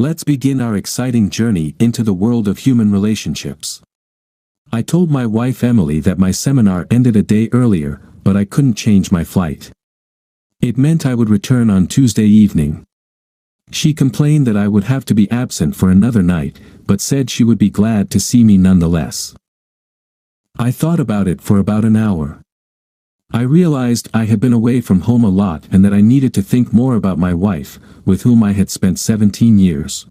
Let's begin our exciting journey into the world of human relationships. I told my wife Emily that my seminar ended a day earlier, but I couldn't change my flight. It meant I would return on Tuesday evening. She complained that I would have to be absent for another night, but said she would be glad to see me nonetheless. I thought about it for about an hour. I realized I had been away from home a lot and that I needed to think more about my wife, with whom I had spent 17 years.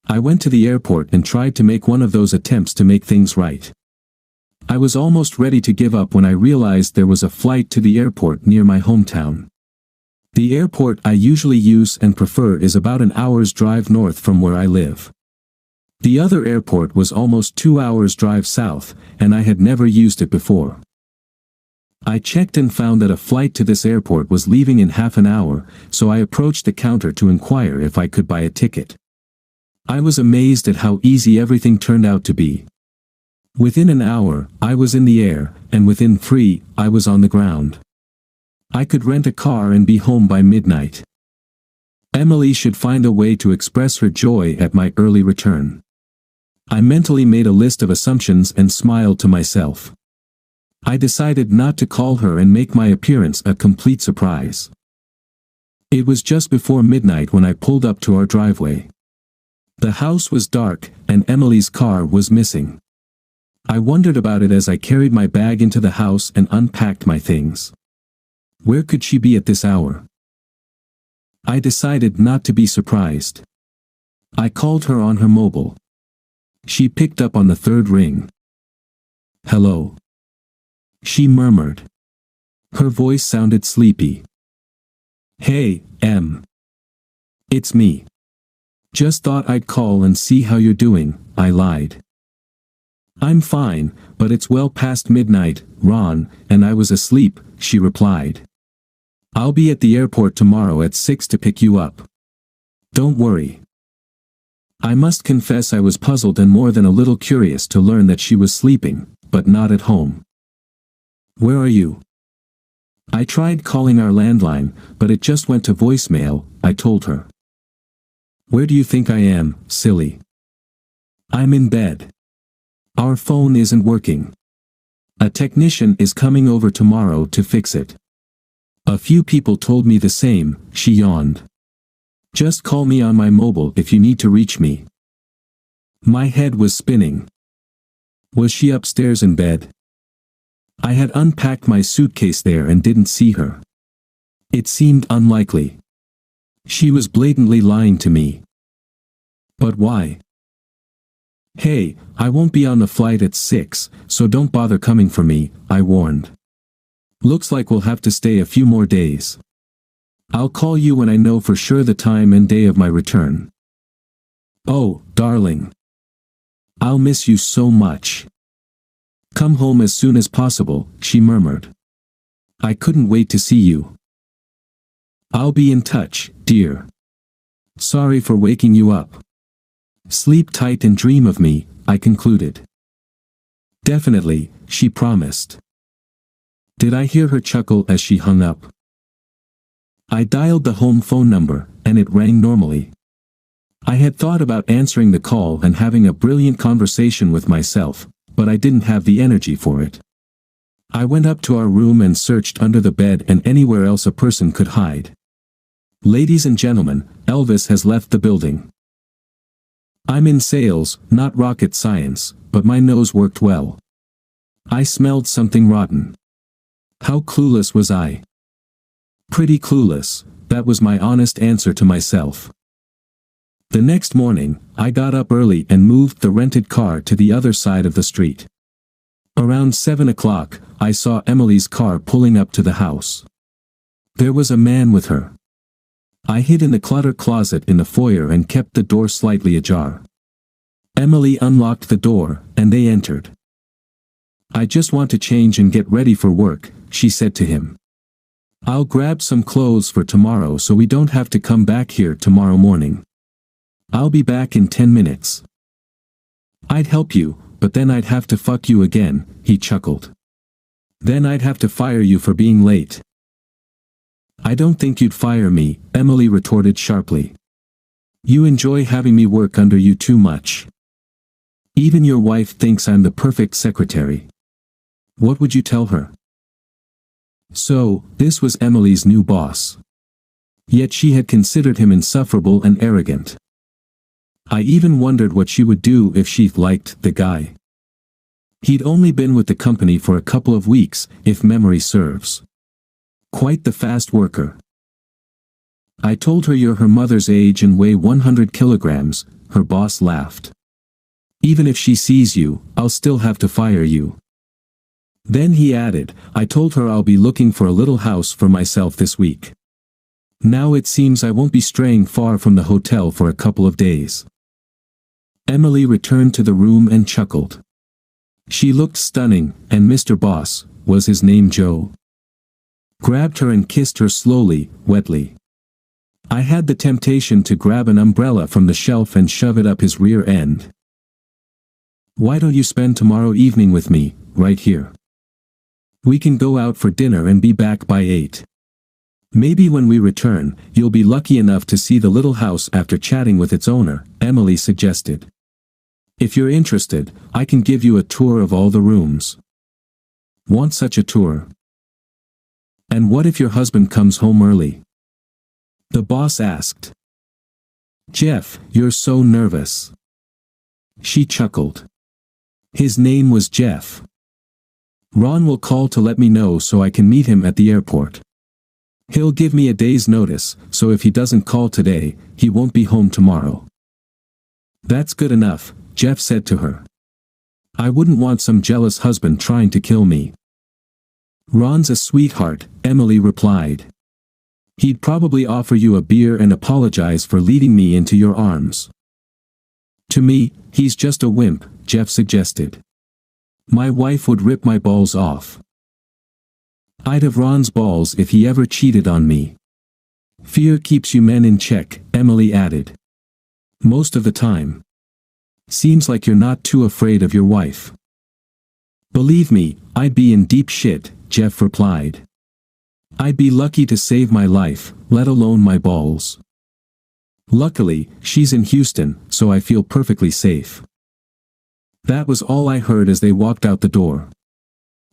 I went to the airport and tried to make one of those attempts to make things right. I was almost ready to give up when I realized there was a flight to the airport near my hometown. The airport I usually use and prefer is about an hour's drive north from where I live. The other airport was almost 2 hours drive south, and I had never used it before. I checked and found that a flight to this airport was leaving in half an hour, so I approached the counter to inquire if I could buy a ticket. I was amazed at how easy everything turned out to be. Within an hour, I was in the air, and within 3, I was on the ground. I could rent a car and be home by midnight. Emily should find a way to express her joy at my early return. I mentally made a list of assumptions and smiled to myself. I decided not to call her and make my appearance a complete surprise. It was just before midnight when I pulled up to our driveway. The house was dark, and Emily's car was missing. I wondered about it as I carried my bag into the house and unpacked my things. Where could she be at this hour? I decided not to be surprised. I called her on her mobile. She picked up on the third ring. "Hello," she murmured. Her voice sounded sleepy. "Hey, Em. It's me. Just thought I'd call and see how you're doing," I lied. "I'm fine, but it's well past midnight, Ron, and I was asleep," she replied. "I'll be at the airport tomorrow at 6 to pick you up. Don't worry." I must confess I was puzzled and more than a little curious to learn that she was sleeping, but not at home. "Where are you?" "I tried calling our landline, but it just went to voicemail," I told her. "Where do you think I am, silly?" "I'm in bed. Our phone isn't working. A technician is coming over tomorrow to fix it." "A few people told me the same," she yawned. "Just call me on my mobile if you need to reach me." My head was spinning. Was she upstairs in bed? I had unpacked my suitcase there and didn't see her. It seemed unlikely. She was blatantly lying to me. But why? "Hey, I won't be on the flight at 6, so don't bother coming for me," I warned. "Looks like we'll have to stay a few more days. I'll call you when I know for sure the time and day of my return." "Oh, darling. I'll miss you so much. Come home as soon as possible," she murmured. "I couldn't wait to see you." "I'll be in touch, dear. Sorry for waking you up. Sleep tight and dream of me," I concluded. "Definitely," she promised. Did I hear her chuckle as she hung up? I dialed the home phone number, and it rang normally. I had thought about answering the call and having a brilliant conversation with myself, but I didn't have the energy for it. I went up to our room and searched under the bed and anywhere else a person could hide. "Ladies and gentlemen, Elvis has left the building." I'm in sales, not rocket science, but my nose worked well. I smelled something rotten. How clueless was I? Pretty clueless, that was my honest answer to myself. The next morning, I got up early and moved the rented car to the other side of the street. Around 7 o'clock, I saw Emily's car pulling up to the house. There was a man with her. I hid in the clutter closet in the foyer and kept the door slightly ajar. Emily unlocked the door, and they entered. "I just want to change and get ready for work," she said to him. "I'll grab some clothes for tomorrow so we don't have to come back here tomorrow morning. I'll be back in 10 minutes. "I'd help you, but then I'd have to fuck you again," he chuckled. "Then I'd have to fire you for being late." "I don't think you'd fire me," Emily retorted sharply. You enjoy having me work under you too much. Even your wife thinks I'm the perfect secretary. What would you tell her? So, this was Emily's new boss. Yet she had considered him insufferable and arrogant. I even wondered what she would do if she liked the guy. He'd only been with the company for a couple of weeks, if memory serves. Quite the fast worker. I told her you're her mother's age and weigh 100 kilograms, her boss laughed. Even if she sees you, I'll still have to fire you. Then he added, I told her I'll be looking for a little house for myself this week. Now it seems I won't be straying far from the hotel for a couple of days. Emily returned to the room and chuckled. She looked stunning, and Mr. Boss, was his name Joe? Grabbed her and kissed her slowly, wetly. I had the temptation to grab an umbrella from the shelf and shove it up his rear end. Why don't you spend tomorrow evening with me, right here? We can go out for dinner and be back by 8. Maybe when we return, you'll be lucky enough to see the little house after chatting with its owner, Emily suggested. If you're interested, I can give you a tour of all the rooms. Want such a tour? And what if your husband comes home early? The boss asked. Jeff, you're so nervous. She chuckled. His name was Jeff. Ron will call to let me know so I can meet him at the airport. He'll give me a day's notice, so if he doesn't call today, he won't be home tomorrow. That's good enough, Jeff said to her. I wouldn't want some jealous husband trying to kill me. Ron's a sweetheart, Emily replied. He'd probably offer you a beer and apologize for leading me into your arms. To me, he's just a wimp, Jeff suggested. My wife would rip my balls off. I'd have Ron's balls if he ever cheated on me. Fear keeps you men in check, Emily added. Most of the time. Seems like you're not too afraid of your wife. Believe me, I'd be in deep shit, Jeff replied. I'd be lucky to save my life, let alone my balls. Luckily, she's in Houston, so I feel perfectly safe. That was all I heard as they walked out the door.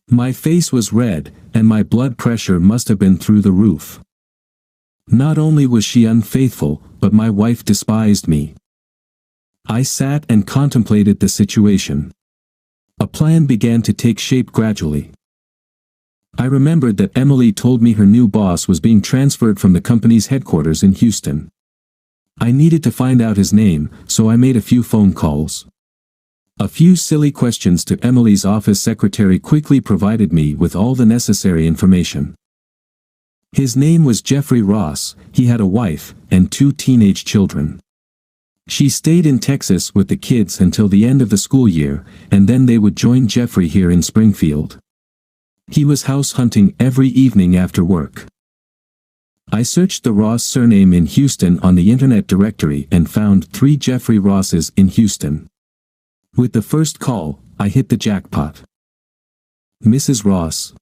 My face was red, and my blood pressure must have been through the roof. Not only was she unfaithful, but my wife despised me. I sat and contemplated the situation. A plan began to take shape gradually. I remembered that Emily told me her new boss was being transferred from the company's headquarters in Houston. I needed to find out his name, so I made a few phone calls. A few silly questions to Emily's office secretary quickly provided me with all the necessary information. His name was Jeffrey Ross, he had a wife, and 2 teenage children. She stayed in Texas with the kids until the end of the school year, and then they would join Jeffrey here in Springfield. He was house hunting every evening after work. I searched the Ross surname in Houston on the internet directory and found 3 Jeffrey Rosses in Houston. With the first call, I hit the jackpot. Mrs. Ross.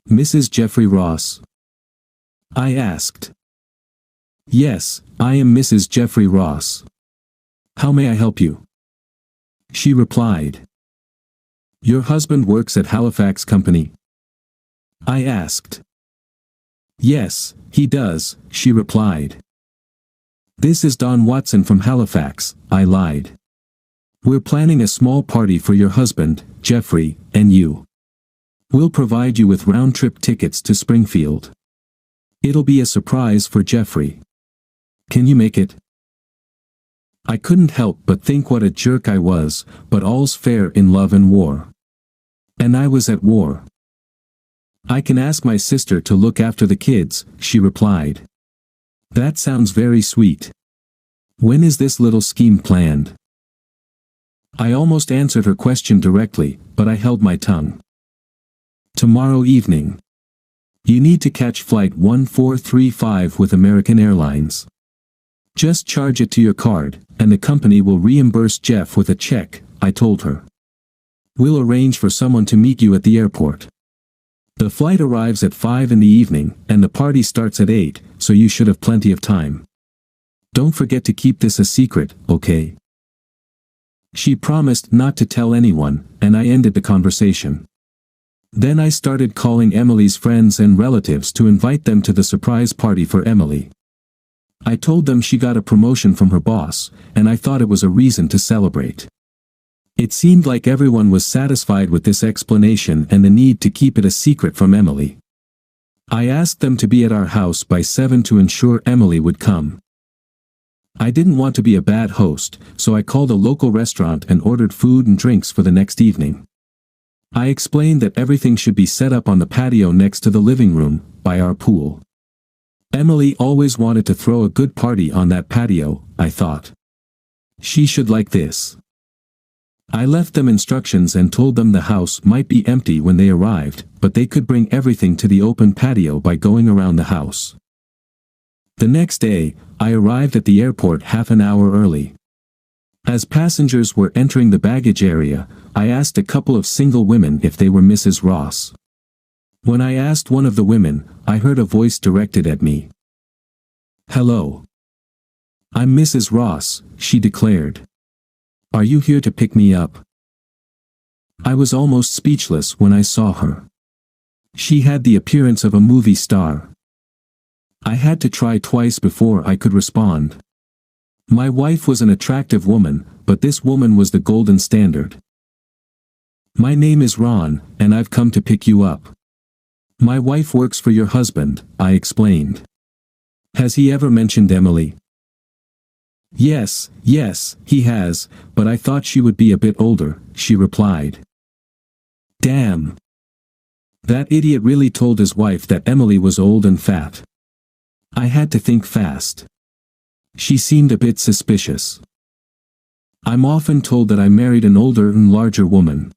Mrs. Jeffrey Ross? I asked. Yes, I am Mrs. Jeffrey Ross. How may I help you? She replied. Your husband works at Halifax Company? I asked. Yes, he does, she replied. This is Don Watson from Halifax, I lied. We're planning a small party for your husband, Jeffrey, and you. We'll provide you with round-trip tickets to Springfield. It'll be a surprise for Jeffrey. Can you make it? I couldn't help but think what a jerk I was, but all's fair in love and war. And I was at war. I can ask my sister to look after the kids, she replied. That sounds very sweet. When is this little scheme planned? I almost answered her question directly, but I held my tongue. Tomorrow evening. You need to catch flight 1435 with American Airlines. Just charge it to your card, and the company will reimburse Jeff with a check, I told her. We'll arrange for someone to meet you at the airport. The flight arrives at 5 in the evening, and the party starts at 8, so you should have plenty of time. Don't forget to keep this a secret, okay? She promised not to tell anyone, and I ended the conversation. Then I started calling Emily's friends and relatives to invite them to the surprise party for Emily. I told them she got a promotion from her boss, and I thought it was a reason to celebrate. It seemed like everyone was satisfied with this explanation and the need to keep it a secret from Emily. I asked them to be at our house by 7 to ensure Emily would come. I didn't want to be a bad host, so I called a local restaurant and ordered food and drinks for the next evening. I explained that everything should be set up on the patio next to the living room, by our pool. Emily always wanted to throw a good party on that patio, I thought. She should like this. I left them instructions and told them the house might be empty when they arrived, but they could bring everything to the open patio by going around the house. The next day, I arrived at the airport half an hour early. As passengers were entering the baggage area, I asked a couple of single women if they were Mrs. Ross. When I asked one of the women, I heard a voice directed at me. "Hello. I'm Mrs. Ross," she declared. "Are you here to pick me up?" I was almost speechless when I saw her. She had the appearance of a movie star. I had to try twice before I could respond. My wife was an attractive woman, but this woman was the golden standard. "My name is Ron, and I've come to pick you up. My wife works for your husband," I explained. "Has he ever mentioned Emily?" Yes, he has, but I thought she would be a bit older," she replied. Damn. That idiot really told his wife that Emily was old and fat. I had to think fast. She seemed a bit suspicious. I'm often told that I married an older and larger woman.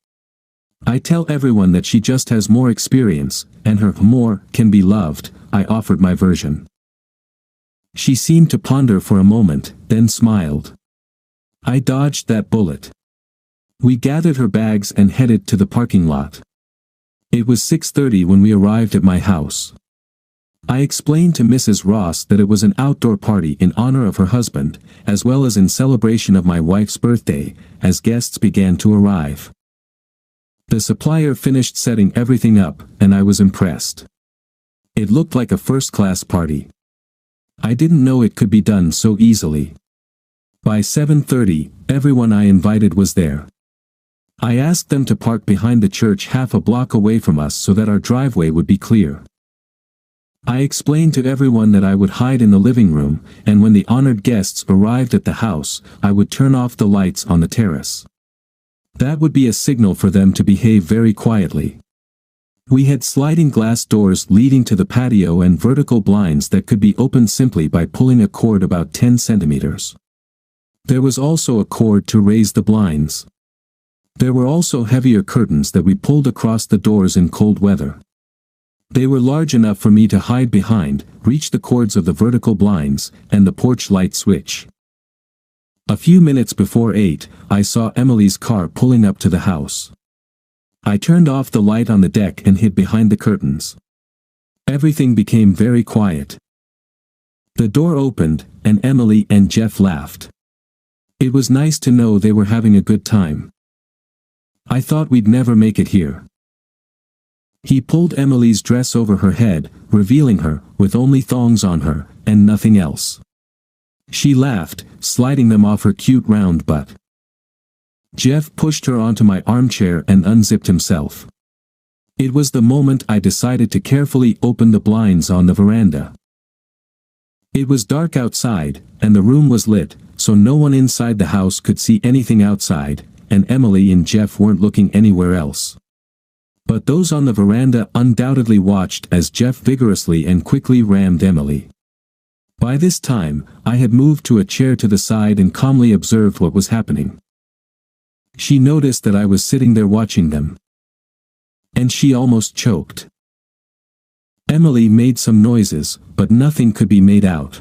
I tell everyone that she just has more experience, and her more can be loved. I offered my version. She seemed to ponder for a moment, then smiled. I dodged that bullet. We gathered her bags and headed to the parking lot. It was 6:30 when we arrived at my house. I explained to Mrs. Ross that it was an outdoor party in honor of her husband, as well as in celebration of my wife's birthday, as guests began to arrive. The supplier finished setting everything up, and I was impressed. It looked like a first-class party. I didn't know it could be done so easily. By 7:30, everyone I invited was there. I asked them to park behind the church half a block away from us so that our driveway would be clear. I explained to everyone that I would hide in the living room, and when the honored guests arrived at the house, I would turn off the lights on the terrace. That would be a signal for them to behave very quietly. We had sliding glass doors leading to the patio and vertical blinds that could be opened simply by pulling a cord about 10 centimeters. There was also a cord to raise the blinds. There were also heavier curtains that we pulled across the doors in cold weather. They were large enough for me to hide behind, reach the cords of the vertical blinds, and the porch light switch. A few minutes before 8, I saw Emily's car pulling up to the house. I turned off the light on the deck and hid behind the curtains. Everything became very quiet. The door opened, and Emily and Jeff laughed. It was nice to know they were having a good time. I thought we'd never make it here. He pulled Emily's dress over her head, revealing her, with only thongs on her, and nothing else. She laughed, sliding them off her cute round butt. Jeff pushed her onto my armchair and unzipped himself. It was the moment I decided to carefully open the blinds on the veranda. It was dark outside, and the room was lit, so no one inside the house could see anything outside, and Emily and Jeff weren't looking anywhere else. But those on the veranda undoubtedly watched as Jeff vigorously and quickly rammed Emily. By this time, I had moved to a chair to the side and calmly observed what was happening. She noticed that I was sitting there watching them. And she almost choked. Emily made some noises, but nothing could be made out.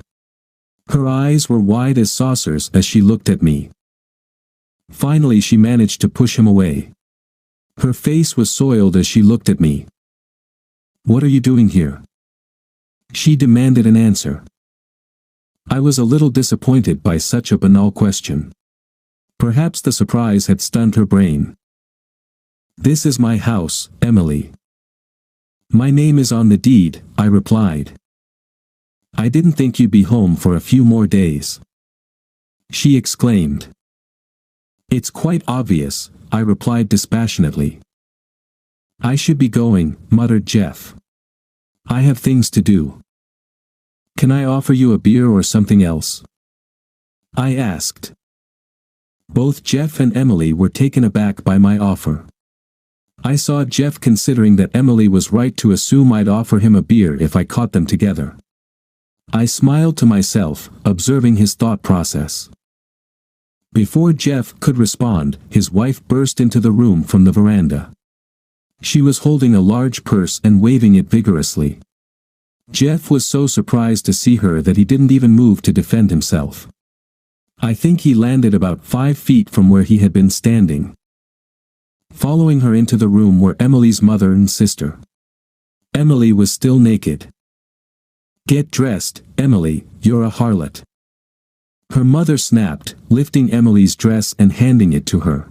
Her eyes were wide as saucers as she looked at me. Finally she managed to push him away. Her face was soiled as she looked at me. "What are you doing here?" She demanded an answer. I was a little disappointed by such a banal question. Perhaps the surprise had stunned her brain. "This is my house, Emily." "My name is on the deed," I replied. "I didn't think you'd be home for a few more days," she exclaimed. "It's quite obvious," I replied dispassionately. "I should be going," muttered Jeff. "I have things to do." "Can I offer you a beer or something else?" I asked. Both Jeff and Emily were taken aback by my offer. I saw Jeff considering that Emily was right to assume I'd offer him a beer if I caught them together. I smiled to myself, observing his thought process. Before Jeff could respond, his wife burst into the room from the veranda. She was holding a large purse and waving it vigorously. Jeff was so surprised to see her that he didn't even move to defend himself. I think he landed about 5 feet from where he had been standing. Following her into the room were Emily's mother and sister. Emily was still naked. "Get dressed, Emily, you're a harlot," her mother snapped, lifting Emily's dress and handing it to her.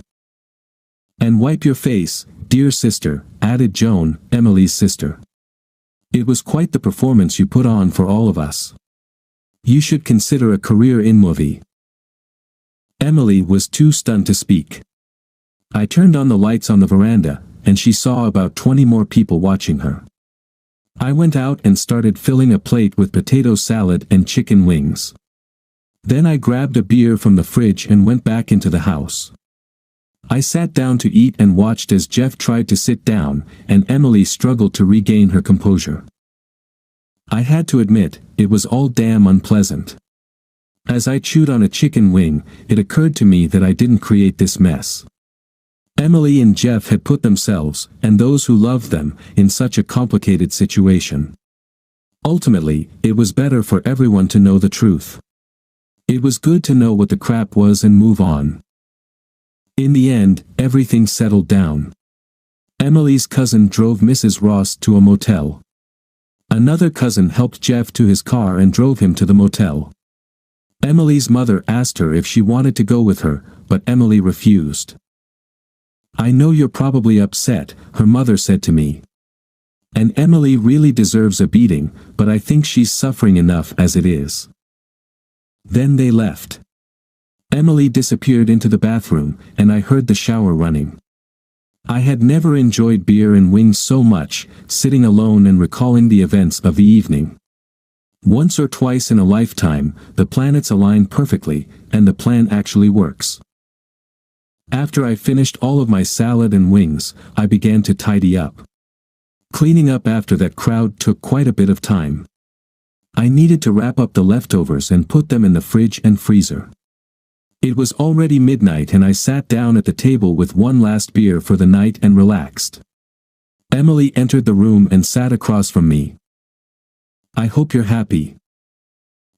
"And wipe your face, dear sister," added Joan, Emily's sister. "It was quite the performance you put on for all of us. You should consider a career in movie." Emily was too stunned to speak. I turned on the lights on the veranda, and she saw about 20 more people watching her. I went out and started filling a plate with potato salad and chicken wings. Then I grabbed a beer from the fridge and went back into the house. I sat down to eat and watched as Jeff tried to sit down, and Emily struggled to regain her composure. I had to admit, it was all damn unpleasant. As I chewed on a chicken wing, it occurred to me that I didn't create this mess. Emily and Jeff had put themselves, and those who loved them, in such a complicated situation. Ultimately, it was better for everyone to know the truth. It was good to know what the crap was and move on. In the end, everything settled down. Emily's cousin drove Mrs. Ross to a motel. Another cousin helped Jeff to his car and drove him to the motel. Emily's mother asked her if she wanted to go with her, but Emily refused. "I know you're probably upset," her mother said to me. "And Emily really deserves a beating, but I think she's suffering enough as it is." Then they left. Emily disappeared into the bathroom, and I heard the shower running. I had never enjoyed beer and wings so much, sitting alone and recalling the events of the evening. Once or twice in a lifetime, the planets align perfectly, and the plan actually works. After I finished all of my salad and wings, I began to tidy up. Cleaning up after that crowd took quite a bit of time. I needed to wrap up the leftovers and put them in the fridge and freezer. It was already midnight and I sat down at the table with one last beer for the night and relaxed. Emily entered the room and sat across from me. "I hope you're happy.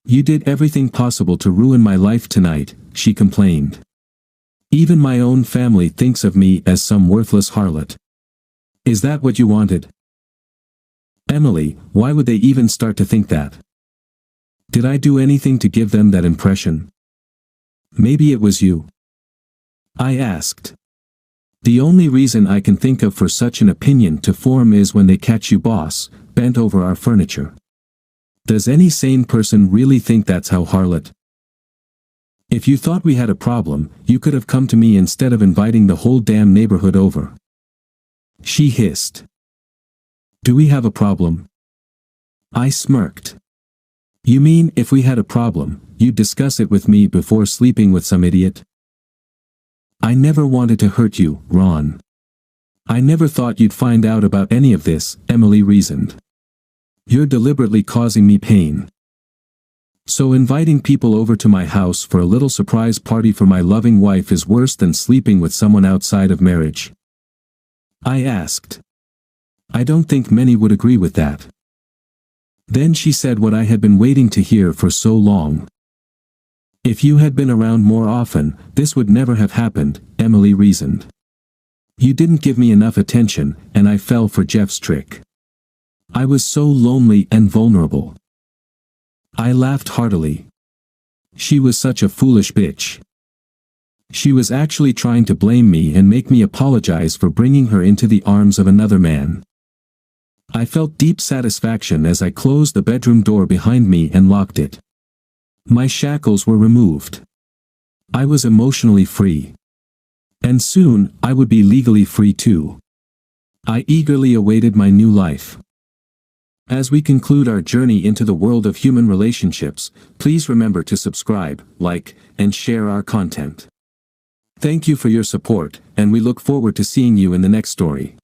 You did everything possible to ruin my life tonight," she complained. "Even my own family thinks of me as some worthless harlot. Is that what you wanted?" "Emily, why would they even start to think that? Did I do anything to give them that impression?" "Maybe it was you," I asked. "The only reason I can think of for such an opinion to form is when they catch you, boss, bent over our furniture. Does any sane person really think that's how harlot? If you thought we had a problem, you could have come to me instead of inviting the whole damn neighborhood over," she hissed. "Do we have a problem?" I smirked. "You mean if we had a problem, you'd discuss it with me before sleeping with some idiot?" "I never wanted to hurt you, Ron. I never thought you'd find out about any of this," Emily reasoned. "You're deliberately causing me pain. So inviting people over to my house for a little surprise party for my loving wife is worse than sleeping with someone outside of marriage?" I asked. "I don't think many would agree with that." Then she said what I had been waiting to hear for so long. "If you had been around more often, this would never have happened," Emily reasoned. "You didn't give me enough attention, and I fell for Jeff's trick. I was so lonely and vulnerable." I laughed heartily. She was such a foolish bitch. She was actually trying to blame me and make me apologize for bringing her into the arms of another man. I felt deep satisfaction as I closed the bedroom door behind me and locked it. My shackles were removed. I was emotionally free. And soon, I would be legally free too. I eagerly awaited my new life. As we conclude our journey into the world of human relationships, please remember to subscribe, like, and share our content. Thank you for your support, and we look forward to seeing you in the next story.